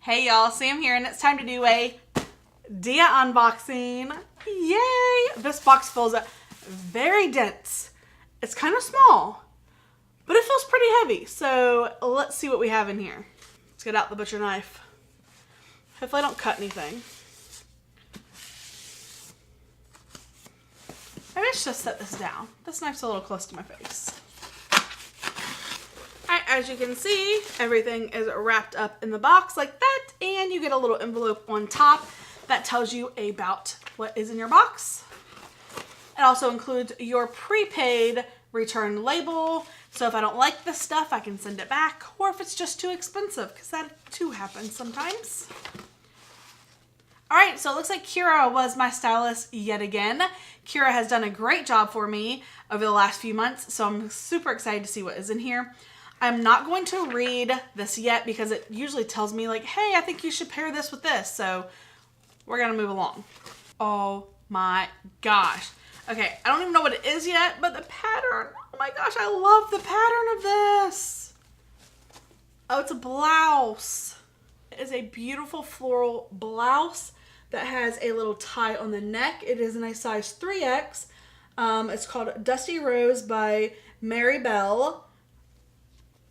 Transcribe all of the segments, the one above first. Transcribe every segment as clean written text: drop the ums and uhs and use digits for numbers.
Hey y'all, Sam here, and it's time to do a Dia unboxing. Yay! This box feels very dense. It's kind of small, but it feels pretty heavy. So let's see what we have in here. Let's get out the butcher knife. Hopefully I don't cut anything. Maybe I should just set this down. This knife's a little close to my face. Alright, as you can see, everything is wrapped up in the box like that, and you get a little envelope on top that tells you about what is in your box. It also includes your prepaid return label, so if I don't like this stuff, I can send it back, or if it's just too expensive, because that too happens sometimes. Alright, so it looks like Kira was my stylist yet again. Kira has done a great job for me over the last few months, so I'm super excited to see what is in here. I'm not going to read this yet because it usually tells me like, hey, I think you should pair this with this. So we're going to move along. Oh my gosh. Okay, I don't even know what it is yet, but the pattern, oh my gosh, I love the pattern of this. Oh, it's a blouse. It is a beautiful floral blouse that has a little tie on the neck. It is in a size 3X. It's called Dusty Rose by Mary Bell.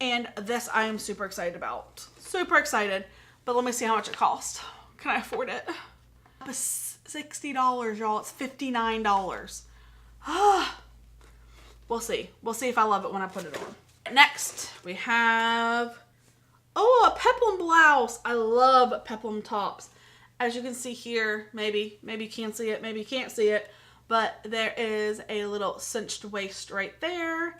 And this I am super excited about. Super excited. But let me see how much it cost. Can I afford it? It's $60, y'all. It's $59. We'll see. We'll see if I love it when I put it on. Next, we have, oh, a peplum blouse. I love peplum tops. As you can see here, maybe you can see it, maybe you can't see it, but there is a little cinched waist right there.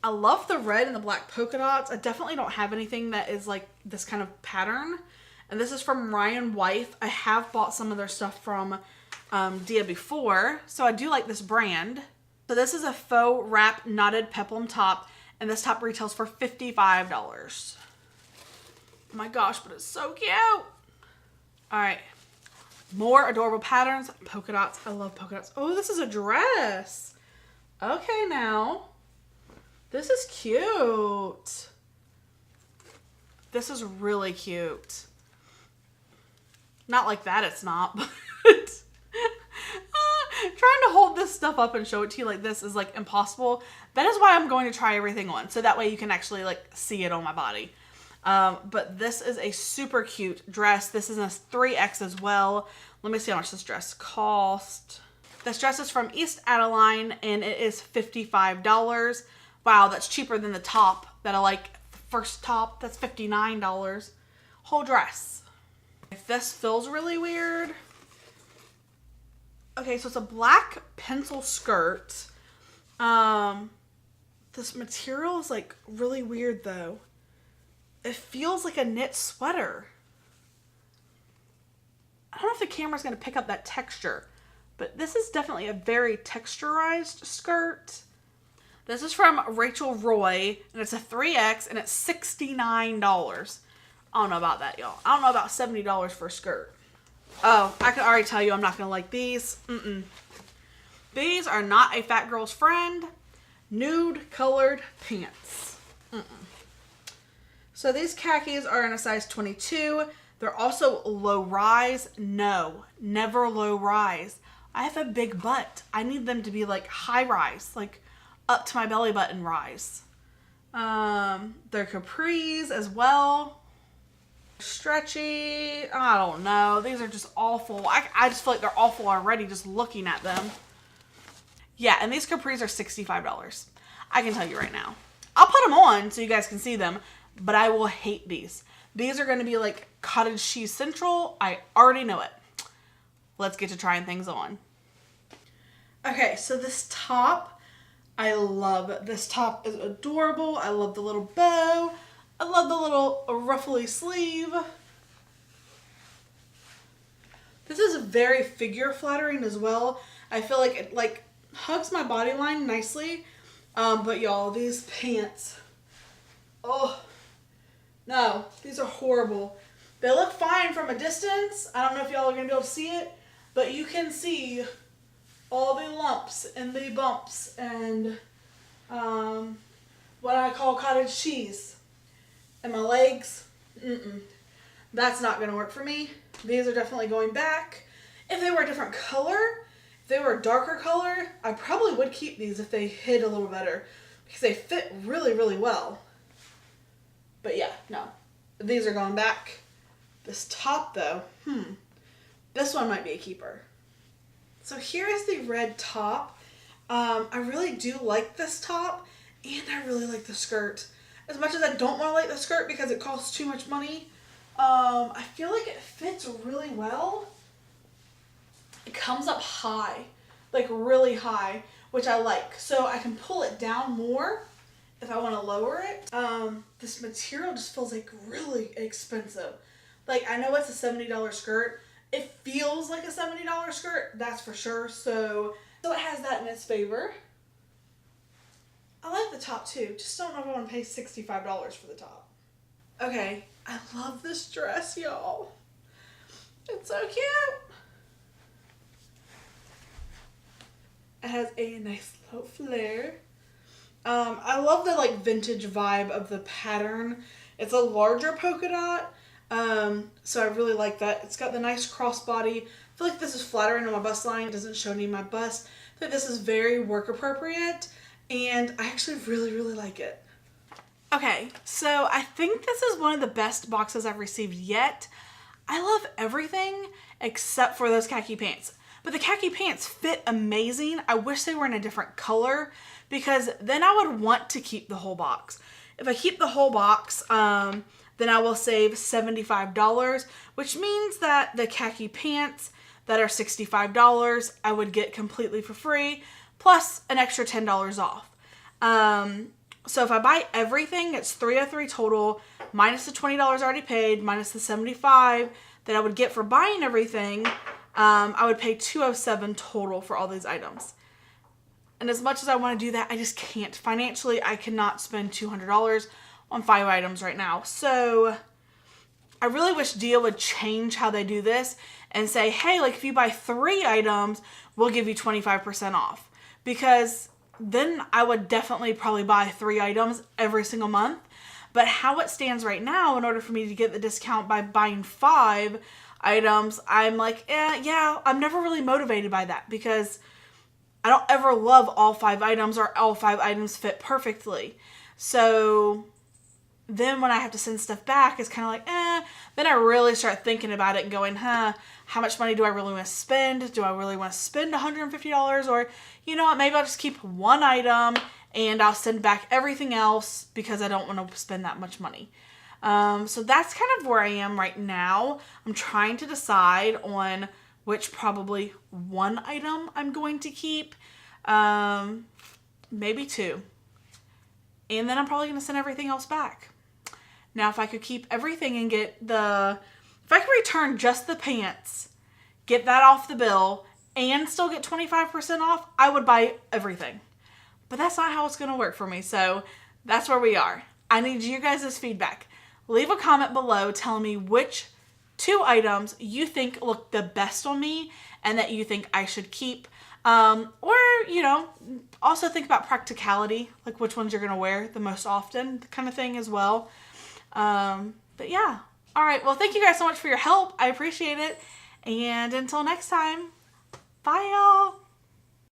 I love the red and the black polka dots. I definitely don't have anything that is like this kind of pattern. And this is from WYTHE. I have bought some of their stuff from Dia before, so I do like this brand. So this is a faux wrap knotted peplum top, and this top retails for $55. Oh my gosh, but it's so cute. All right, more adorable patterns, polka dots. I love polka dots. Oh, this is a dress. Okay, now. This is cute. This is really cute. Not like that, it's not, but trying to hold this stuff up and show it to you like this is like impossible. That is why I'm going to try everything on, so that way you can actually like see it on my body. But this is a super cute dress. This is a 3X as well. Let me see how much this dress cost. This dress is from East Adeline, and it is $55. Wow, that's cheaper than the top that I like. The first top, that's $59. Whole dress. If this feels really weird. Okay, so it's a black pencil skirt. This material is like really weird though. It feels like a knit sweater. I don't know if the camera's gonna pick up that texture, but this is definitely a very texturized skirt. This is from Rachel Roy, and it's a 3X, and it's $69. I don't know about that, y'all. I don't know about $70 for a skirt. Oh, I can already tell you I'm not going to like these. These are not a fat girl's friend. Nude colored pants. So these khakis are in a size 22. They're also low rise. No, never low rise. I have a big butt. I need them to be like high rise, like up to my belly button rise. They're capris as well. Stretchy. I don't know. These are just awful. I just feel like they're awful already just looking at them. Yeah, and these capris are $65. I can tell you right now. I'll put them on so you guys can see them, but I will hate these. These are going to be like cottage cheese central. I already know it. Let's get to trying things on. Okay, so this top, I love. This top is adorable. I love the little bow. I love the little ruffly sleeve. This is very figure flattering as well. I feel like it like hugs my body line nicely. But y'all, these pants, oh no, these are horrible. They look fine from a distance. I don't know if y'all are gonna be able to see it, but you can see all the lumps and the bumps and what I call cottage cheese. And my legs, That's not going to work for me. These are definitely going back. If they were a different color, if they were a darker color, I probably would keep these if they hid a little better because they fit really, really well. But yeah, no. These are going back. This top though, this one might be a keeper. So here is the red top. I really do like this top, and I really like the skirt. As much as I don't want to like the skirt because it costs too much money, I feel like it fits really well. It comes up high, like really high, which I like. So I can pull it down more if I want to lower it. This material just feels like really expensive. Like, I know it's a $70 skirt. It feels like a $70 skirt, that's for sure. So it has that in its favor. I like the top too. Just don't know if I want to pay $65 for the top. Okay, I love this dress, y'all. It's so cute. It has a nice low flare. I love the like vintage vibe of the pattern. It's a larger polka dot. So I really like that. It's got the nice crossbody. I feel like this is flattering on my bust line. It doesn't show any of my bust. I think this is very work appropriate, and I actually really, really like it. Okay, so I think this is one of the best boxes I've received yet. I love everything except for those khaki pants. But the khaki pants fit amazing. I wish they were in a different color because then I would want to keep the whole box. If I keep the whole box, then I will save $75, which means that the khaki pants that are $65, I would get completely for free, plus an extra $10 off. So if I buy everything, it's $303 total, minus the $20 already paid, minus the $75 that I would get for buying everything. I would pay $207 total for all these items. And as much as I want to do that, I just can't. Financially, I cannot spend $200 on 5 items right now. So I really wish Dia would change how they do this and say, hey, like if you buy 3 items, we'll give you 25% off. Because then I would definitely probably buy 3 items every single month. But how it stands right now, in order for me to get the discount by buying 5 items, I'm like, yeah, I'm never really motivated by that because I don't ever love all 5 items or all 5 items fit perfectly. So then when I have to send stuff back, it's kind of like, then I really start thinking about it and going, how much money do I really want to spend? Do I really want to spend $150? Or, you know what, maybe I'll just keep 1 item and I'll send back everything else because I don't want to spend that much money. So that's kind of where I am right now. I'm trying to decide on which probably 1 item I'm going to keep, maybe 2. And then I'm probably going to send everything else back. Now, if I could keep everything and if I could return just the pants, get that off the bill, and still get 25% off, I would buy everything. But that's not how it's going to work for me. So that's where we are. I need you guys' feedback. Leave a comment below telling me which 2 items you think look the best on me and that you think I should keep. Or, you know, also think about practicality, like which ones you're going to wear the most often, kind of thing as well. But yeah. All right. Well, thank you guys so much for your help. I appreciate it. And until next time, bye y'all.